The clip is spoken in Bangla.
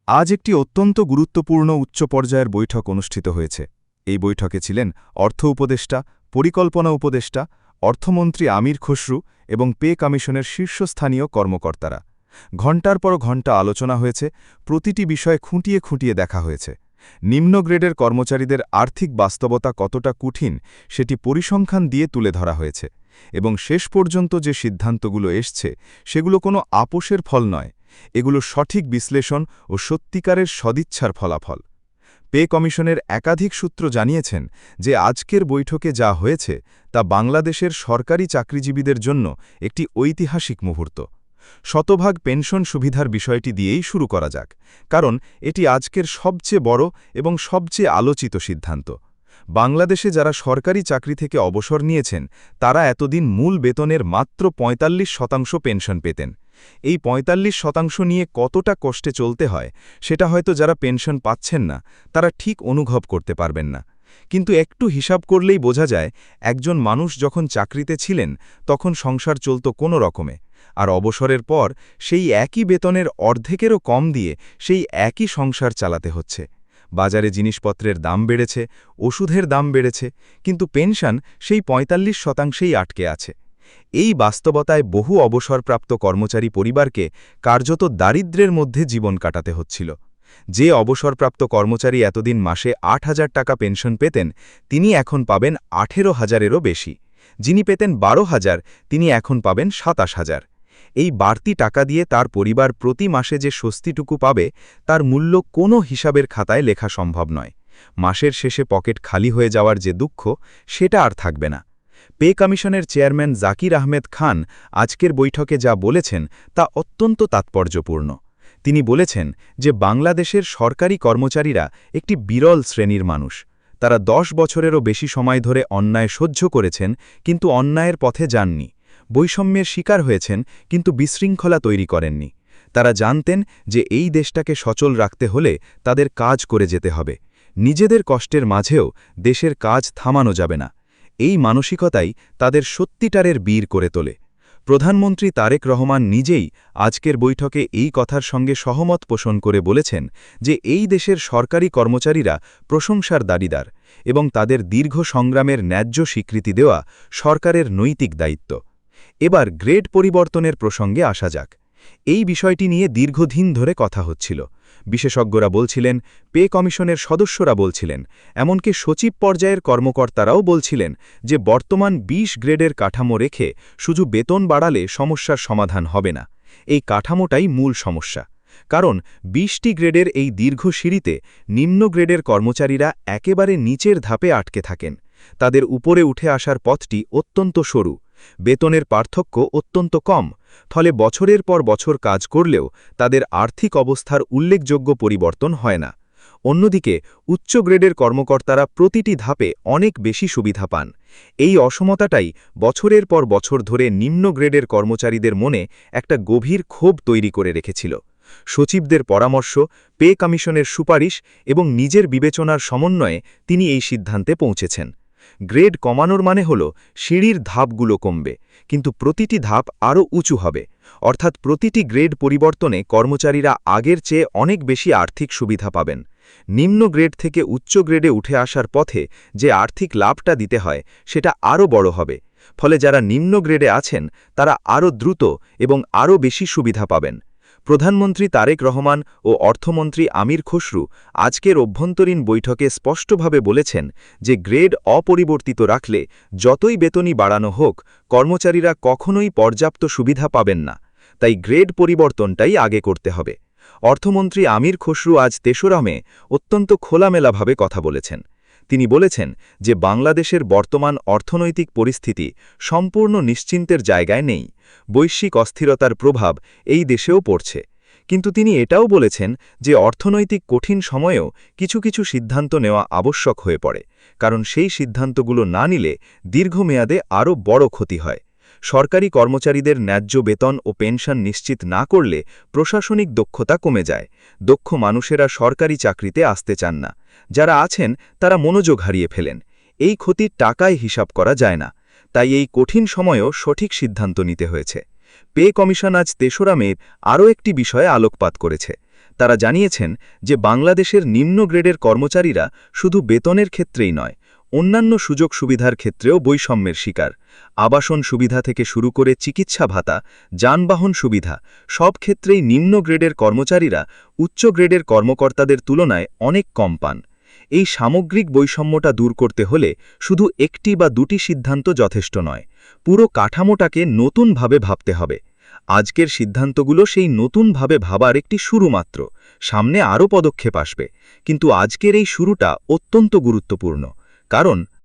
আজ একটি অত্যন্ত গুরুত্বপূর্ণ উচ্চ পর্যায়ের বৈঠক অনুষ্ঠিত হয়েছে। এই বৈঠকে ছিলেন অর্থ উপদেষ্টা, পরিকল্পনা উপদেষ্টা, অর্থমন্ত্রী আমির খসরু এবং পে কমিশনের শীর্ষস্থানীয় কর্মকর্তারা। ঘণ্টার পর ঘণ্টা আলোচনা হয়েছে, প্রতিটি বিষয় খুঁটিয়ে খুঁটিয়ে দেখা হয়েছে। নিম্ন গ্রেডের কর্মচারীদের আর্থিক বাস্তবতা কতটা কঠিন সেটি পরিসংখ্যান দিয়ে তুলে ধরা হয়েছে, এবং শেষ পর্যন্ত যে সিদ্ধান্তগুলো এসছে সেগুলো কোনো আপোষের ফল নয়, এগুলো সঠিক বিশ্লেষণ ও সত্যিকারের সদিচ্ছার ফলাফল। পে কমিশনের একাধিক সূত্র জানিয়েছেন যে আজকের বৈঠকে যা হয়েছে তা বাংলাদেশের সরকারি চাকরিজীবীদের জন্য একটি ঐতিহাসিক মুহূর্ত। শতভাগ পেনশন সুবিধার বিষয়টি দিয়েই শুরু করা যাক, কারণ এটি আজকের সবচেয়ে বড় এবং সবচেয়ে আলোচিত সিদ্ধান্ত। বাংলাদেশে যারা সরকারি চাকরি থেকে অবসর নিয়েছেন তারা এতদিন মূল বেতনের মাত্র ৪৫% পেনশন পেতেন। এই ৪৫% নিয়ে কতটা কষ্টে চলতে হয় সেটা হয়তো যারা পেনশন পাচ্ছেন না তারা ঠিক অনুভব করতে পারবেন না। কিন্তু একটু হিসাব করলেই বোঝা যায়, একজন মানুষ যখন চাকরিতে ছিলেন তখন সংসার চলত কোনো রকমে, আর অবসরের পর সেই একই বেতনের অর্ধেকেরও কম দিয়ে সেই একই সংসার চালাতে হচ্ছে। বাজারে জিনিসপত্রের দাম বেড়েছে, ওষুধের দাম বেড়েছে, কিন্তু পেনশন সেই ৪৫%ই আটকে আছে। এই বাস্তবতায় বহু অবসরপ্রাপ্ত কর্মচারী পরিবারকে কার্যত দারিদ্র্যের মধ্যে জীবন কাটাতে হচ্ছিল। যে অবসরপ্রাপ্ত কর্মচারী এতদিন মাসে ৮,০০০ টাকা পেনশন পেতেন তিনি এখন পাবেন ১৮,০০০-এরও বেশি। যিনি পেতেন ১২,০০০ তিনি এখন পাবেন ২৭,০০০। এই বাড়তি টাকা দিয়ে তার পরিবার প্রতি মাসে যে স্বস্তিটুকু পাবে তার মূল্য কোনো হিসাবের খাতায় লেখা সম্ভব নয়। মাসের শেষে পকেট খালি হয়ে যাওয়ার যে দুঃখ সেটা আর থাকবে না। পে কমিশনের চেয়ারম্যান জাকির আহমেদ খান আজকের বৈঠকে যা বলেছেন তা অত্যন্ত তাৎপর্যপূর্ণ। তিনি বলেছেন যে বাংলাদেশের সরকারি কর্মচারীরা একটি বিরল শ্রেণীর মানুষ। তারা ১০ বছরেরও বেশি সময় ধরে অন্যায় সহ্য করেছেন, কিন্তু অন্যায়ের পথে যাননি। বৈষম্যের শিকার হয়েছেন, কিন্তু বিশৃঙ্খলা তৈরি করেননি। তারা জানতেন যে এই দেশটাকে সচল রাখতে হলে তাদের কাজ করে যেতে হবে। নিজেদের কষ্টের মাঝেও দেশের কাজ থামানো যাবে না। এই মানসিকতাই তাদের সত্যিটারের বীর করে তোলে। প্রধানমন্ত্রী তারেক রহমান নিজেই আজকের বৈঠকে এই কথার সঙ্গে সহমত পোষণ করে বলেছেন যে এই দেশের সরকারি কর্মচারীরা প্রশংসার দাবিদার, এবং তাদের দীর্ঘ সংগ্রামের ন্যায্য স্বীকৃতি দেওয়া সরকারের নৈতিক দায়িত্ব। এবার গ্রেড পরিবর্তনের প্রসঙ্গে আসা যাক। এই বিষয়টি নিয়ে দীর্ঘদিন ধরে কথা হচ্ছিল। বিশেষজ্ঞরা বলছিলেন, পে কমিশনের সদস্যরা বলছিলেন, এমনকি সচিব পর্যায়ের কর্মকর্তারাও বলছিলেন যে বর্তমান ২০ গ্রেডের কাঠামো রেখে শুধু বেতন বাড়ালে সমস্যার সমাধান হবে না। এই কাঠামোটাই মূল সমস্যা। কারণ ২০টি গ্রেডের এই দীর্ঘ সিঁড়িতে নিম্ন গ্রেডের কর্মচারীরা একেবারে নিচের ধাপে আটকে থাকেন। তাদের উপরে উঠে আসার পথটি অত্যন্ত সরু, বেতনের পার্থক্য অত্যন্ত কম, ফলে বছরের পর বছর কাজ করলেও তাদের আর্থিক অবস্থার উল্লেখযোগ্য পরিবর্তন হয় না। অন্যদিকে উচ্চ গ্রেডের কর্মকর্তারা প্রতিটি ধাপে অনেক বেশি সুবিধা পান। এই অসমতাটাই বছরের পর বছর ধরে নিম্ন গ্রেডের কর্মচারীদের মনে একটা গভীর ক্ষোভ তৈরি করে রেখেছিল। সচিবদের পরামর্শ, পে কমিশনের সুপারিশ এবং নিজের বিবেচনার সমন্বয়ে তিনি এই সিদ্ধান্তে পৌঁছেছেন। গ্রেড কমানোর মানে হল সিঁড়ির ধাপগুলো কমবে, কিন্তু প্রতিটি ধাপ আরও উঁচু হবে। অর্থাৎ প্রতিটি গ্রেড পরিবর্তনে কর্মচারীরা আগের চেয়ে অনেক বেশি আর্থিক সুবিধা পাবেন। নিম্ন গ্রেড থেকে উচ্চ গ্রেডে উঠে আসার পথে যে আর্থিক লাভটা দিতে হয় সেটা আরও বড় হবে। ফলে যারা নিম্ন গ্রেডে আছেন তারা আরও দ্রুত এবং আরও বেশি সুবিধা পাবেন। প্রধানমন্ত্রী তারেক রহমান ও অর্থমন্ত্রী আমির খসরু আজকের অভ্যন্তরীণ বৈঠকে স্পষ্টভাবে বলেছেন যে গ্রেড অপরিবর্তিত রাখলে যতই বেতনই বাড়ানো হোক, কর্মচারীরা কখনোই পর্যাপ্ত সুবিধা পাবেন না। তাই গ্রেড পরিবর্তনটাই আগে করতে হবে। অর্থমন্ত্রী আমির খসরু আজ ৩রা মে অত্যন্ত খোলামেলাভাবে কথা বলেছেন। তিনি বলেছেন যে বাংলাদেশের বর্তমান অর্থনৈতিক পরিস্থিতি সম্পূর্ণ নিশ্চিন্তের জায়গায় নেই। বৈশ্বিক অস্থিরতার প্রভাব এই দেশেও পড়ছে। কিন্তু তিনি এটাও বলেছেন যে অর্থনৈতিক কঠিন সময়েও কিছু কিছু সিদ্ধান্ত নেওয়া আবশ্যক হয়ে পড়ে, কারণ সেই সিদ্ধান্তগুলো না নিলে দীর্ঘমেয়াদে আরও বড় ক্ষতি হয়। সরকারি কর্মচারীদের ন্যায্য বেতন ও পেনশন নিশ্চিত না করলে প্রশাসনিক দক্ষতা কমে যায়। দক্ষ মানুষেরা সরকারি চাকরিতে আসতে চান না। যারা আছেন তারা মনোযোগ হারিয়ে ফেলেন। এই ক্ষতির টাকায় হিসাব করা যায় না। তাই এই কঠিন সময়েও সঠিক সিদ্ধান্ত নিতে হয়েছে। পে কমিশন আজ ৩রা মে আরও একটি বিষয়ে আলোকপাত করেছে। তারা জানিয়েছেন যে বাংলাদেশের নিম্ন গ্রেডের কর্মচারীরা শুধু বেতনের ক্ষেত্রেই নয়, অন্যান্য সুযোগ সুবিধার ক্ষেত্রেও বৈষম্যের শিকার। আবাসন সুবিধা থেকে শুরু করে চিকিৎসা ভাতা, যানবাহন সুবিধা, সব ক্ষেত্রেই নিম্ন গ্রেডের কর্মচারীরা উচ্চ গ্রেডের কর্মকর্তাদের তুলনায় অনেক কম পান। এই সামগ্রিক বৈষম্যটা দূর করতে হলে শুধু একটি বা দুটি সিদ্ধান্ত যথেষ্ট নয়, পুরো কাঠামোটাকে নতুনভাবে ভাবতে হবে। আজকের সিদ্ধান্তগুলো সেই নতুনভাবে ভাবার একটি শুরু মাত্র। সামনে আরও পদক্ষেপ আসবে, কিন্তু আজকের এই শুরুটা অত্যন্ত গুরুত্বপূর্ণ, কারণ